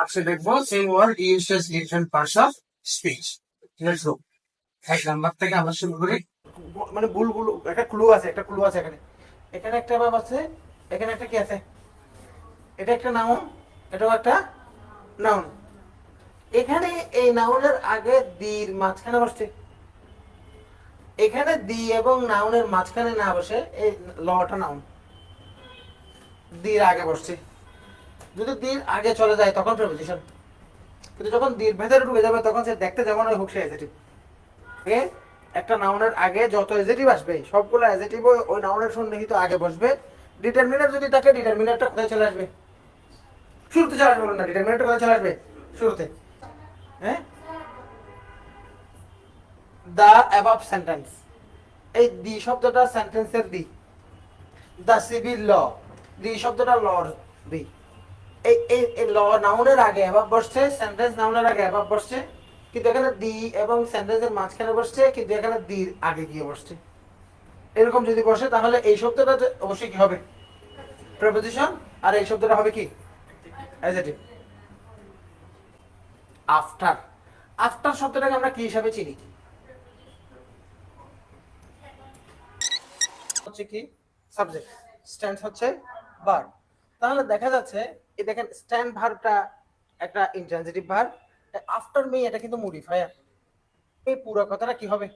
আজকে দেখবো same word usages different parts of speech. Let's go. এক নাম্বার থেকে আমরা শুরু করি। মানে বুলবুল একটা ক্লু আছে এখানে। এখানে একটা ভাব আছে, এখানে একটা কি আছে? এটা একটা নাউন, এটাও একটা নাউন। এখানে এই নাউনের আগে দির মাঝখানে বসছে। এখানে দি এবং নাউনের মাঝখানে না বসে এই লটা নাউন দির আগে বসছে। যদি দির আগে চলে যায় তখন প্রিপোজিশন, কিন্তু যখন দির ভেতরে ঢুকে যাবে তখন সে দেখতে যেমন হয় হোক সে অ্যাডজেক্টিভ। একটা নাউনের আগে যত অ্যাডজেক্টিভ আসবে সবগুলো অ্যাডজেক্টিভ ওই নাউনের সন্নিহিত আগে বসবে। ডিটারমিনার যদি থাকে ডিটারমিনারটা কোথায় চলে আসবে? শুরুতে চলে আসবে। বলুন না, ডিটারমিনারটা কোথায় চলে আসবে? শুরুতে। হ্যাঁ, দ্য অ্যাবাভ সেন্টেন্স, এই দি শব্দটা সেন্টেন্সের দি। দ্য সিভিল ল, দি শব্দটা লর দি। এই এই ল নাউনের আগে অ্যাবাভ বসছে, সেন্টেন্স নাউনের আগে অ্যাবাভ বসছে, কিন্তু এখানে দি এবং সেন্টেন্সের মাঝখানে বসছে, কিন্তু এখানে দির আগে গিয়ে বসছে। এরকম যদি বসে তাহলে এই শব্দটা অবশ্যই কি হবে? প্রিপোজিশন। আর এই শব্দটা হবে কি? অ্যাডজেক্টিভ। আফটার, আফটার শব্দটাকে আমরা কি হিসাবে চিনি? হচ্ছে কি? সাবজেক্ট। স্ট্যান্ড হচ্ছে ভার্ব। তাহলে দেখা যাচ্ছে এই দেখেন স্ট্যান্ড ভার্বটা একটা ইন্ট্রানজিটিভ ভার্ব। আফটার মি এটা কিন্তু মডিফায়ার। এই পুরো কথাটা কি হবে?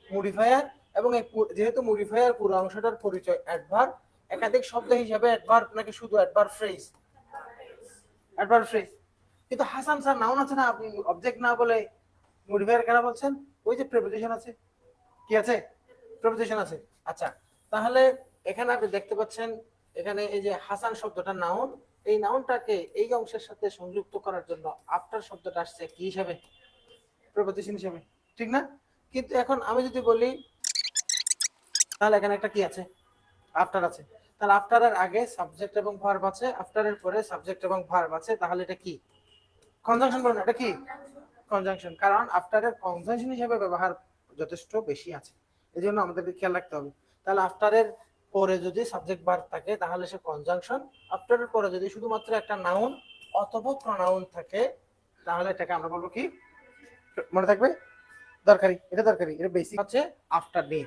মডিফায়ার। এবং এই যেহেতু মডিফায়ার পুরো অংশটার পরিচয় অ্যাডভার্ব, একাধিক শব্দ হিসাবে অ্যাডভার্ব নাকি শুধু অ্যাডভার্ব ফ্রেজ? Adverb phrase. কিন্তু হাসান স্যার নাউন আছে না, আপনি অবজেক্ট না বলে মডিফায়ার কেন বলছেন? ওই যে প্রিপোজিশন আছে। কি আছে? প্রিপোজিশন আছে। আচ্ছা, তাহলে এখানে আপনি দেখতে পাচ্ছেন এখানে এই যে হাসান শব্দটা নাউন, এই নাউনটাকে এই অংশের সাথে সংযুক্ত করার জন্য আফটার শব্দটা আসছে কি হিসাবে? প্রিপোজিশন হিসাবে, ঠিক না? কিন্তু এখন আমি যদি বলি তাহলে এখানে একটা কি আছে? আফটার আছে। তাহলে আফটারের আগে সাবজেক্ট এবং ভার্ব আছে, আফটারের পরে সাবজেক্ট এবং ভার্ব আছে, তাহলে এটা কি? কনজাংশন। বলুন এটা কি? কনজাংশন। কারণ আফটারের কনজাংশন হিসেবে ব্যবহার যথেষ্ট বেশি আছে, এই জন্য আমাদেরকে খেয়াল রাখতে হবে। তাহলে আফটারের পরে যদি সাবজেক্ট ভার্ব থাকে তাহলে সে কনজাংশন। আফটারের পরে যদি শুধুমাত্র একটা নাউন অথবা প্রনাউন থাকে তাহলে এটাকে আমরা বলবো কি? মনে থাকবে? দরকারি, এটা দরকারি, এটা বেসিক হচ্ছে after day.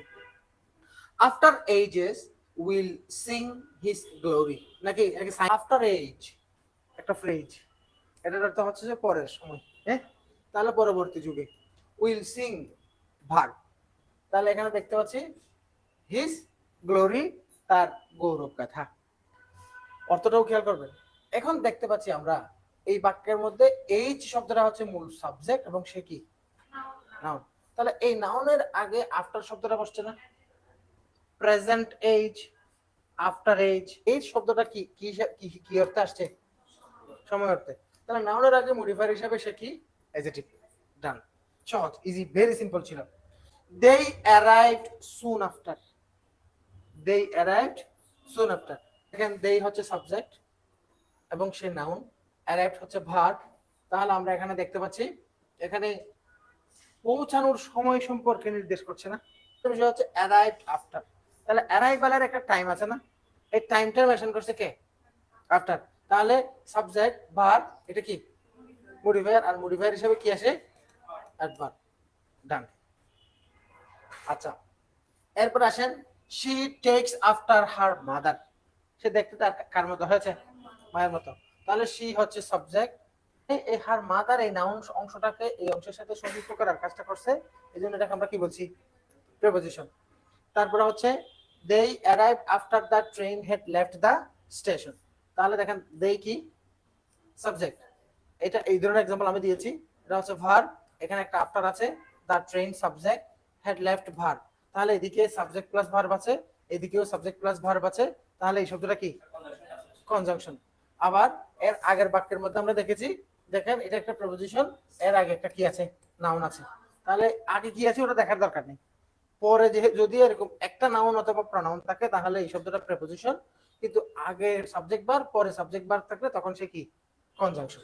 After ages will sing his glory, নাকি আফটার এজ একটা ফ্রেজ, এটার অর্থ হচ্ছে যে পরের সময়। হ্যাঁ, তাহলে পরবর্তী যুগে। উইল সিং ভার্ব, তাহলে এখানে দেখতে পাচ্ছি হিজ গ্লোরি, তার গৌরব গাথা। অর্থটাও খেয়াল করবেন। এখন দেখতে পাচ্ছি আমরা এই বাক্যের মধ্যে এইচ শব্দটা হচ্ছে মূল সাবজেক্ট এবং সে কি? নাউন। তাহলে এই নাউনের আগে আফটার শব্দটা বসছে না? প্রেজেন্ট এজ, আফটার এজ, এই শব্দটা কি কি কি অর্থে আসছে? সময় অর্থে। তাহলে নাউনের আগে মডিফায়ার হিসাবে সে কি? অ্যাডজেক্টিভ। ডান। সহজ, ইজি, ভেরি সিম্পল ছিল। they arrived soon after, they arrived soon after। দেখেন they হচ্ছে সাবজেক্ট এবং সে নাউন, arrived হচ্ছে ভার্ব। তাহলে আমরা এখানে দেখতে পাচ্ছি এখানে পৌঁছানোর সময় সম্পর্কে নির্দেশ করছে না, বিষয় হচ্ছে arrived after। তাহলে অ্যারাইভালের একটা টাইম আছে না, এই টাইমটা মেনশন করছে কে? আফটার। তাহলে সাবজেক্ট ভার্ব এটা কি? মডিফায়ার। আর মডিফায়ার হিসেবে কি আসে? অ্যাডভার্ব। ডান। আচ্ছা, এরপর আসেন she takes after her mother, সে দেখতে তার কার মতো হয়েছে? মায়ের মতো। তাহলে শি হচ্ছে সাবজেক্ট, এই হার মাদার এই নাউন অংশটাকে এই অংশের সাথে সংযুক্ত করার কাজটা করছে, এই জন্য এটাকে আমরা কি বলছি? প্রিপোজিশন। তারপরে হচ্ছে they arrived after the train had left the station। তাহলে দেখেন they কি? সাবজেক্ট। এটা এই ধরনের एग्जांपल আমি দিয়েছি, এটা হচ্ছে ভার্ব, এখানে একটা আফটার আছে, the train subject, had left verb. তাহলে এদিকে সাবজেক্ট প্লাস ভার্ব আছে, এদিকেও সাবজেক্ট প্লাস ভার্ব আছে, তাহলে এই শব্দটা কি? কনজাংশন। আবার এর আগের বাক্যের মধ্যে আমরা দেখেছি, দেখেন এটা একটা প্রিপোজিশন, এর আগে একটা কি আছে? নাউন আছে। তাহলে আগে কি আছে ওটা দেখার দরকার নেই, পরে যে যদি এরকম একটা নাউন অথবা প্রনাউন থাকে তাহলে এই শব্দটা প্রিপোজিশন, কিন্তু আগে সাবজেক্ট ভার্ব পরে সাবজেক্ট ভার্ব থাকলে তখন সে কি? কনজাংশন।